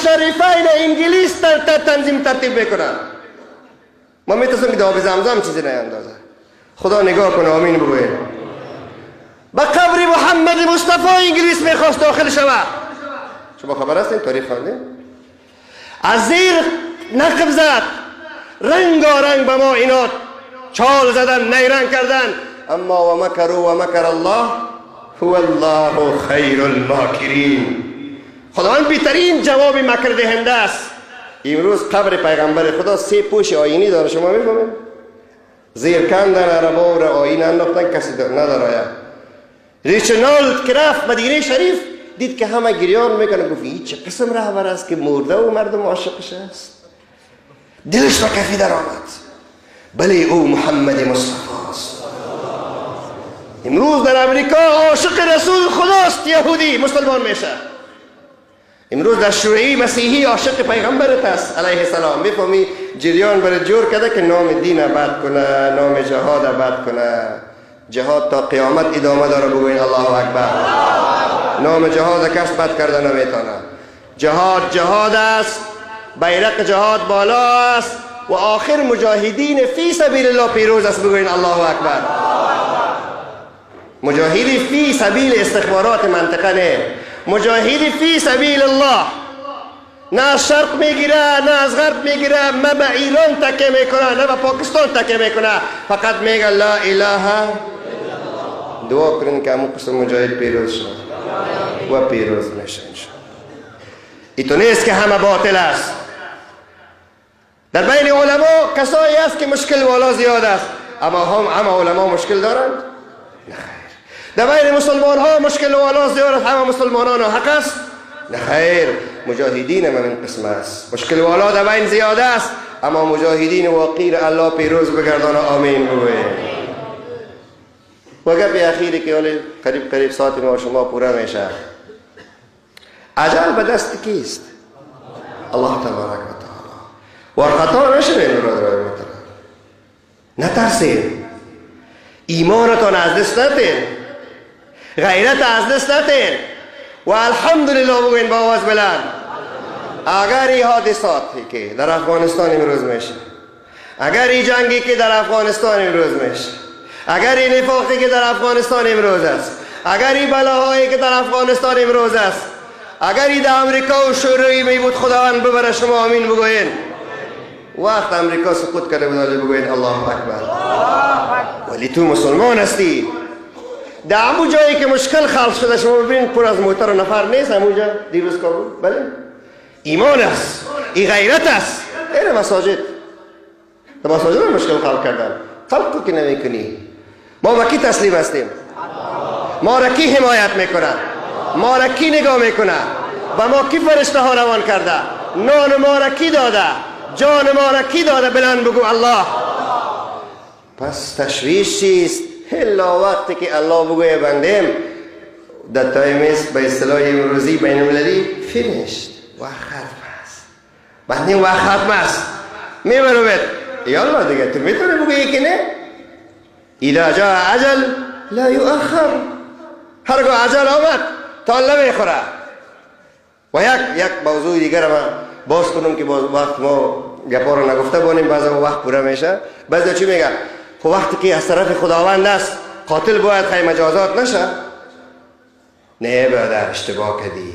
شریفین انگلیس تنظیم ترتیب میکنن. ما میتونیم که آب زمزم چیزی نیندازه. خدا نگاه کنه، آمین بگوید. با قبر محمد مصطفی انگلیس میخواست داخل شود. شما خبر هستین؟ تاریخ خواندین؟ از زیر نقب زد، رنگارنگ به ما اینا چال زدن، نیرنگ کردن. اما و مکروا و مکر الله هو الله خیر الماکرین. خداوند بهترین جواب مکر دهنده است. امروز قبر پیغمبر خدا 3 پوش آینی داره، شما میفهمید؟ زیر کندن عربا و آینه انداختن، کسی نداره. ریچنالد که رفت مدینه شریف دید که همه گریان میکنه، گفت این چه قسم رهبر است که مرده و مردم عاشقش است. دلش را کفی در آمد. بله او محمد مصطفی است. امروز در امریکا عاشق رسول خداست یهودی مسلمان میشه. امروز در شیعی مسیحی عاشق پیغمبرت است علیه السلام. میفهمی جریان برای جور کرده که نام دین بد کنه، نام جهاد بد کنه. جهاد تا قیامت ادامه داره، بگوین الله اکبر. نام جهاد کس بد کرده نمیتونه. جهاد است، بیرق جهاد بالا است و آخر مجاهدین فی سبیل الله پیروز است، بگوین الله اکبر. مجاهدی فی سبیل استخبارات منطقه نه، مجاهدی فی سبیل الله. نه از شرق میگیره نه از غرب میگیره، نه به ایران تکیه میکنه نه به پاکستان تکیه میکنه، فقط میگه لا اله. دعا کنین که همون قسم مجاهد پیروز شد و پیروز میشه انشاءالله. ایتو نیست که همه باطل است. در بین علما کسایی است که مشکل والا زیاد است، اما همه علما مشکل دارند؟ نه خیر. در بین مسلمان ها مشکل والا زیاد است، همه مسلمانان حق است؟ نه خیر. مجاهدین هم این قسم است. مشکل والا در بین زیاد است، اما مجاهدین واقعی الله پیروز بگردانه. آمین بگوید. و گپ اخیری که قریب ساعت ما شما پورا میشه. اجل به دست کیست؟ الله تبارک و تعالی. و خطا نشوین برادران محترم. نترسین. ایمانتان از دست ندین. غیرت از دست ندین. و الحمدلله بگوین با آواز بلند. اگر این حادثاتی که در افغانستان امروز میشه، اگر این جنگی که در افغانستان امروز میشه، اگر این نفاقی که در افغانستان امروز است، اگر این بلاهایی که در افغانستان امروز است، اگر این در امریکا و شوروی می بود، خداوند ببره. شما آمین بگوین. وقت امریکا سقوط کرده بود بگوین الله اکبر. ولی تو مسلمان هستی. در همون جایی که مشکل خلق شده شما ببینید پر از موتر و نفر نیست همونجا دیروز کابل. بله ایمان است، این غیرت است. این مساجد در مساجد مشکل خلق کردن. خلق که نمی کنی. ما با کی تسلیم هستیم؟ ما را کی حمایت میکنه؟ ما را کی نگاه میکنه؟ و ما کی فرشته ها روان کرده؟ نان ما را کی داده؟ جان ما را کی داده؟ بلند بگو الله. پس تشویش چیست؟ الا وقتی که الله بگوی بندیم the time is به اصطلاح امروزی بین المللی finished. وقت ختم است. بندیم وقت ختم است. میبروید یالله دیگه تو میتونی بگویی که نه؟ اذا جاء اجل لا یؤخر. هرگاه اجل آمد تا نمیخوره. و یک موضوع دیگر ما باز کنم که باز وقت ما گپا رو نگفته بانیم، بعضا وقت پوره میشه. بعضا چی میگه؟ خب وقتی که از طرف خداوند است قاتل باید خیلی مجازات نشه. نه برادر اشتباه کردی.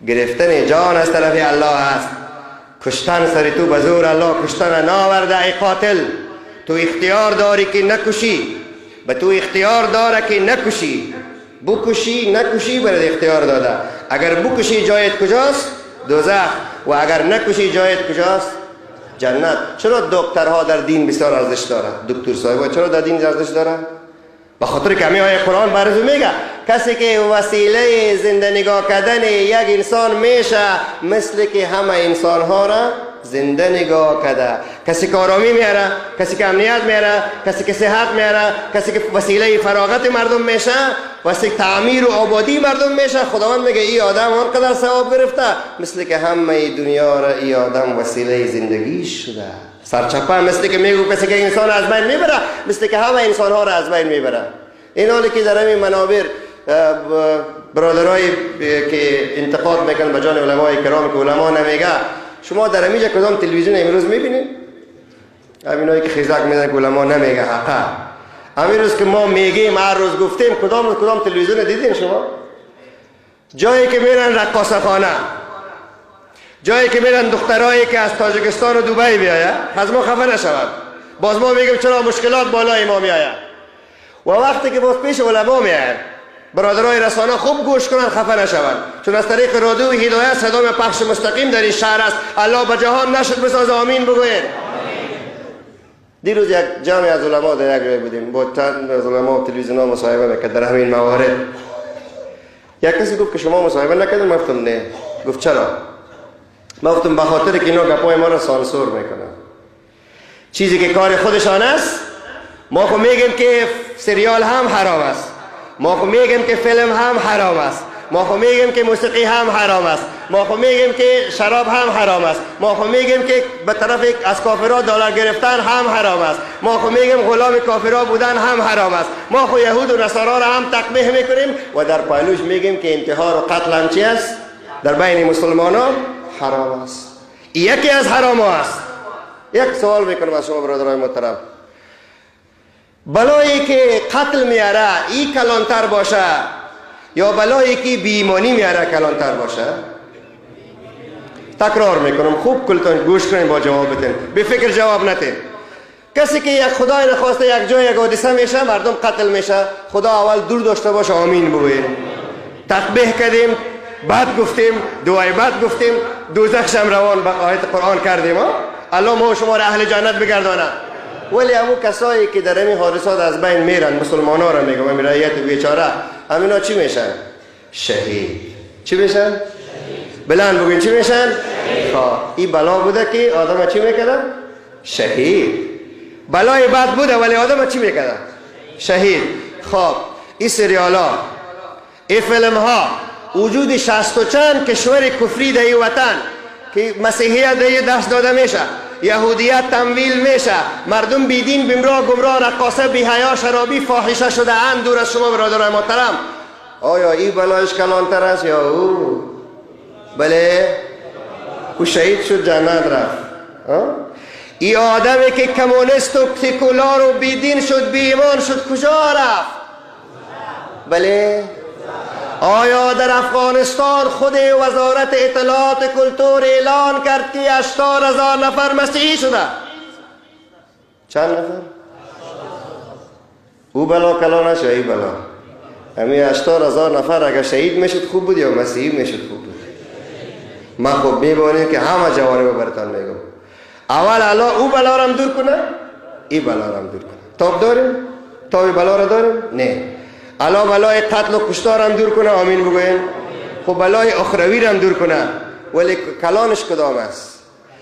گرفتن جان از طرف الله است. کشتن سر تو به زور الله کشتن ناورده. ای قاتل تو اختیار داری که نکشی. به تو اختیار داره که نکشی. بکشی نکشی برای اختیار داده. اگر بکشی جایت کجاست؟ دوزخ. و اگر نکشی جایت کجاست؟ جنت. چرا دکترها در دین بسیار ارزش داره؟ دکتر صاحب چرا در دین ارزش داره؟ به خاطر که همین آیه قرآن براتون میگه کسی که وسیله زنده نگاه کردن یک انسان میشه مثل که همه انسان ها را زنده نگاه کرده. کسی که آرامی میاره، کسی که امنیت میاره، کسی که صحت میاره، کسی که وسیله فراغت مردم میشه، وسیله تعمیر و آبادی مردم میشه. خداوند میگه این آدم آنقدر ثواب گرفته مثل که همه دنیا را این آدم وسیله زندگی شده. سرچپه مثل که میگو کسی که انسان از بین میبره مثل که همه انسان ها را از بین میبره. این حالی که در همین منابر برادرای که انتقاد میکنن به جان علمای کرام که علما نمیگه، شما در اینجا کدام تلویزیون امروز میبینید؟ همینایی که خیزک میدن که علما نمیگه حقا. همین روز که ما میگیم هر روز گفتیم کدام تلویزیون دیدین شما؟ جایی که میرن رقاصه خانه، جایی که میرن دخترایی که از تاجیکستان و دبی بیاید، از ما خفه نشوند. باز ما میگیم چرا مشکلات بالای ما میآید. و وقتی که باز پیش علما میاید، برادرای رسانه خوب گوش کنن خفه نشوند، چون از طریق رادیو هدایت صدای پخش مستقیم در این شهر است. الله به جهان نشد بساز، آمین بگوید. دیروز یک جمع از علما در یک جای بودیم، با چند از علما تلویزیون ها مصاحبه میکرد در همین موارد. یک کسی گفت که شما مصاحبه نکردین؟ من گفتم نه. گفت چرا؟ من گفتم به خاطر که اینا گپای ما را سانسور میکنن. چیزی که کار خودشان است، ما خو میگیم که سریال هم حرام است، ما خو میگیم که فیلم هم حرام است، ما خو میگیم که موسیقی هم حرام است، ما خو میگیم که شراب هم حرام است، ما خو میگیم که به طرف از کافرها دلار گرفتن هم حرام است، ما خو میگیم غلام کافرها بودن هم حرام است، ما خو یهود و نصارا را هم تقبیح میکنیم و در پایلوش میگیم که انتحار و قتل هم چی است؟ در بین مسلمانان حرام است. یکی از حرام است. یک سوال میکنم از شما برادرای محترم، بلایی که قتل میاره ای کلانتر باشه یا بلایی که بیمانی میاره کلانتر باشه؟ تکرار میکنم، خوب کلتان گوش کنین، با جواب بدین، به فکر جواب ندین. کسی که یک خدای نخواسته یک جای یک حادثه میشه، مردم قتل میشه، خدا اول دور داشته باشه، آمین بگوید. تقبیح کردیم، بعد گفتیم، دعای بعد گفتیم، دوزخ شم روان به آیت قرآن کردیم. الله ما و شما را اهل جنت بگردانه. ولی همون کسایی که در این حادثات از بین میرن، مسلمان ها را میگم، همین رعیت بیچاره، همینا چی میشن؟ شهید. چی میشن؟ بلند بگین چی میشن؟ این بلا بوده که آدم چی میکردن؟ شهید. بلای بد بوده ولی آدم چی میکردن؟ شهید. خب این سریال ها، این فیلم ها، وجود 60 و چند کشور کفری در این وطن که مسیحیت در دست داده میشه، یهودیت تمویل میشه، مردم بیدین بمراه گمراه رقاصه بی‌حیا شرابی فاحشه شده اند. دور از شما برادرای محترم، آیا این بلایش کلانتر است یا او؟ بله، او شهید شد جنت رفت. این آدمی که کمونیست و سکولار و بیدین شد، بی ایمان شد، کجا رفت؟ بله، آیا در افغانستان خود وزارت اطلاعات کلتور اعلان کرد که 80,000 نفر مسیحی شده؟ چند نفر؟ او بلا کلا نشه، ای بلا. همین 80,000 نفر اگر شهید میشد خوب بود یا مسیحی میشد خوب بود؟ من خوب میبانیم که همه جوانب برتان میگم. اول الله او بلا را هم دور کنه، ای بلا را هم دور کنه. تاب داریم؟ تاب بلا را داریم؟ نه. الله بلای قتل و کشتار هم دور کنه، آمین بگوین. خب بلای اخروی هم دور کنه، ولی کلانش کدام است؟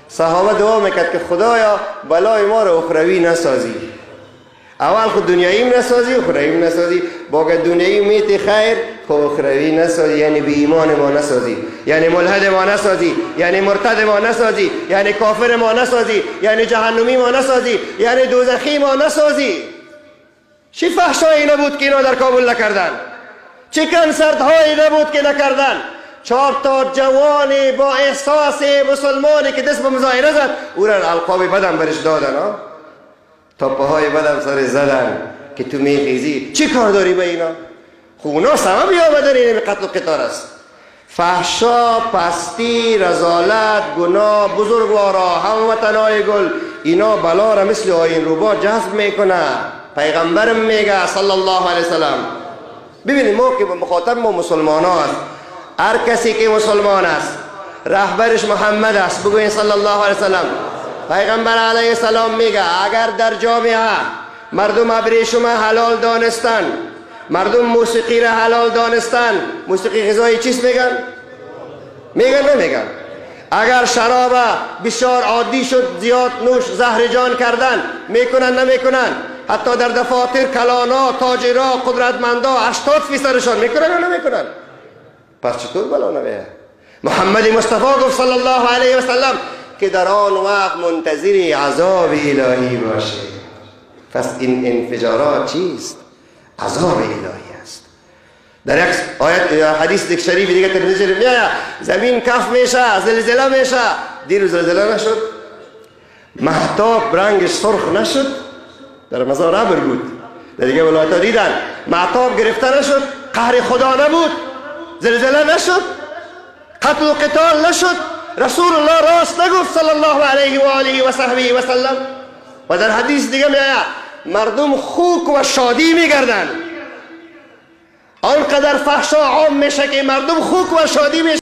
صحابه دعا میکرد که خدایا بلای ما را اخروی نسازی. اول خود دنیایی نسازی، اخروی نسازی. باقی دنیایی میتی خیر، خب اخروی نسازی، یعنی بی ایمان ما نسازی، یعنی ملحد ما نسازی، یعنی مرتد ما نسازی، یعنی کافر ما نسازی، یعنی جهنمی ما نسازی، یعنی دوزخی ما نسازی. چی فحشایی نبود که اینا در کابل نکردن؟ چی کنسرت هایی نبود که نکردن؟ 4 تا جوان با احساس مسلمانی که دست به مظاهره زد، او را القاب بدم برش دادن، تاپه های بدم سر زدن که تو میخیزی. چی کار داری به اینا؟ خونا سببی آمدن این قتل و قتال است. فحشا، پستی، رذالت، گناه، بزرگوارا، هموطنای گل، اینا بلا را مثل آیین روبا جذب میکنه. پیغمبرم میگه صلی الله علیه وسلم. ببینید ما که مخاطب ما مسلمان ها است، هر کسی که مسلمان است رهبرش محمد است، بگوین صلی الله علیه وسلم. پیغمبر علیه السلام میگه اگر در جامعه مردم ابریشم حلال دانستن، مردم موسیقی را حلال دانستن، موسیقی غذایی چیست میگن؟ میگن نمیگن؟ اگر شراب بسیار عادی شد، زیاد نوش زهر جان کردن، میکنن نمیکنن؟ حتی در دفاتر کلانا، تاجرا، قدرتمندا 80%شان میکنن یا نمیکنن؟ پس چطور بلا نمیه؟ محمد مصطفی گفت صلی الله علیه و سلم که در آن وقت منتظر عذاب الهی باشه. پس این انفجارات چیست؟ عذاب الهی است. در یک آیت یا حدیث دیگه شریف دیگه ترمذی میاد زمین کف میشه، زلزله میشه. دیر زلزله نشد، مهتاب رنگش سرخ نشد، در مزار ابر بود. در دیگه ولایت ها دیدن مهتاب گرفته نشد، قهر خدا نبود، زلزله نشد، قتل و قتال نشد. رسول الله راست نگفت صلی الله علیه و آله و صحبه و سلم. و در حدیث دیگه میاد مردم خوک و شادی میگردن. آنقدر فحشا عام میشه که مردم خوک و شادی میشه.